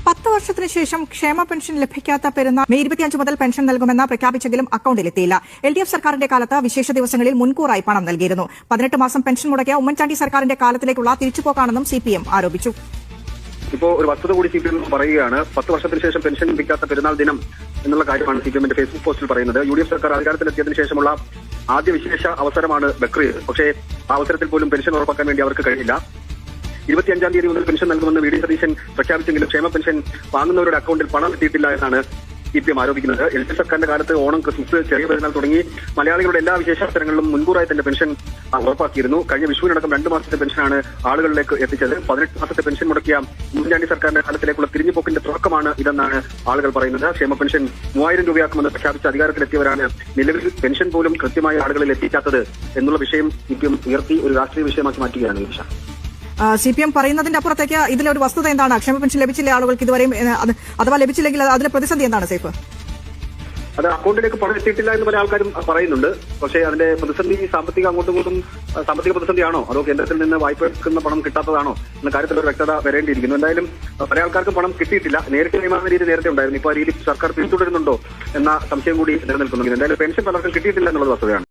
10 വർഷത്തിന് ശേഷം ക്ഷേമ പെൻഷൻ ലഭിക്കാത്ത പെരുന്നാൾ മെയ് 25 മുതൽ പെൻഷൻ നൽകുമെന്ന് പ്രഖ്യാപിച്ചെങ്കിലും അക്കൌണ്ടിലെത്തിയില്ല. LDF സർക്കാരിന്റെ കാലത്ത് വിശേഷ ദിവസങ്ങളിൽ മുൻകൂറായി പണം നൽകിയിരുന്നു. 18 മാസം പെൻഷൻ മുടക്കിയ ഉമ്മൻചാണ്ടി സർക്കാരിന്റെ കാലത്തിലേക്കുള്ള തിരിച്ചുപോക്കാണെന്നും CPM ആരോപിച്ചു. ഇപ്പോൾ ഒരു വസ്തുത കൂടി CPM പറയുകയാണ്. 10 വർഷത്തിന് ശേഷം പെൻഷൻ ലഭിക്കാത്ത പെരുന്നാൾ ദിനം എന്നുള്ള കാര്യമാണ് CPMന്റെ ഫേസ്ബുക്ക് പോസ്റ്റിൽ പറയുന്നത്. UDF സർക്കാർ അധികാരത്തിലെത്തിയതിനു ശേഷമുള്ള ആദ്യ വിശേഷ അവസരമാണ് ബക്രീദ്. പക്ഷേ ആ അവസരത്തിൽ പോലും പെൻഷൻ ഉറപ്പാക്കാൻ വേണ്ടി അവർക്ക് കഴിഞ്ഞില്ല. 25-ാം തീയതി മുതൽ പെൻഷൻ നൽകുമെന്ന് VD സതീശൻ പ്രഖ്യാപിച്ചെങ്കിലും ക്ഷേമ പെൻഷൻ വാങ്ങുന്നവരുടെ അക്കൌണ്ടിൽ പണം എത്തിയിട്ടില്ല എന്നാണ് CPM ആരോപിക്കുന്നത്. LDF സർക്കാരിന്റെ കാലത്ത് ഓണം, ക്രിസ്മസ്, ചെറിയ പെരുന്നാൾ തുടങ്ങി മലയാളികളുടെ എല്ലാ വിശേഷാവസരങ്ങളിലും മുൻകൂറായി തന്നെ പെൻഷൻ ഉറപ്പാക്കിയിരുന്നു. കഴിഞ്ഞ വിഷുവിനടക്കം 2 മാസത്തെ പെൻഷനാണ് ആളുകളിലേക്ക് എത്തിച്ചത്. 18 മാസത്തെ പെൻഷൻ മുടക്കിയ ഉമ്മൻചാണ്ടി സർക്കാരിന്റെ കാലത്തിലേക്കുള്ള തിരിഞ്ഞുപോക്കിന്റെ തുടക്കമാണ് ഇതെന്നാണ് ആളുകൾ പറയുന്നത്. ക്ഷേമ പെൻഷൻ 3000 രൂപയാക്കുമെന്ന് പ്രഖ്യാപിച്ച് അധികാരത്തിലെത്തിയവരാണ് നിലവിൽ പെൻഷൻ പോലും കൃത്യമായ ആളുകളിൽ എത്തിക്കാത്തത് എന്നുള്ള വിഷയം CPM ഉയർത്തി ഒരു രാഷ്ട്രീയ വിഷയമാക്കി മാറ്റുകയാണ് ഈ വിഷയം. CPM പറയുന്നതിന്റെ അപ്പുറത്തേക്ക് ഇതിലൊരു വസ്തുത എന്താണ്? ക്ഷേമ പെൻഷൻ ലഭിച്ചില്ല ആളുകൾക്ക് ഇതുവരെയും, അഥവാ ലഭിച്ചില്ലെങ്കിൽ അതിലെ പ്രതിസന്ധി എന്താണ് സേഫ്? അത് അക്കൗണ്ടിലേക്ക് പണം എത്തിയിട്ടില്ല എന്ന് പല ആൾക്കാരും പറയുന്നുണ്ട്. പക്ഷേ അതിന്റെ പ്രതിസന്ധി സാമ്പത്തിക പ്രതിസന്ധിയാണോ അതോ കേന്ദ്രത്തിൽ നിന്ന് വായ്പ എടുക്കുന്ന പണം കിട്ടാത്തതാണോ എന്ന കാര്യത്തിൽ ഒരു വ്യക്തത വരേണ്ടിയിരിക്കുന്നു. എന്തായാലും പല ആൾക്കാർക്കും പണം കിട്ടിയിട്ടില്ല. നേരിട്ട് കൈമാറുന്ന രീതി നേരത്തെ ഉണ്ടായിരുന്നു. ഇപ്പോൾ ആ രീതി സർക്കാർ പിന്തുടരുന്നുണ്ടോ എന്ന സംശയം കൂടി നിലനിൽക്കുന്നുണ്ട്. എന്തായാലും പെൻഷൻ പലർക്കും കിട്ടിയിട്ടില്ല എന്നുള്ളത് വസ്തുതയാണ്.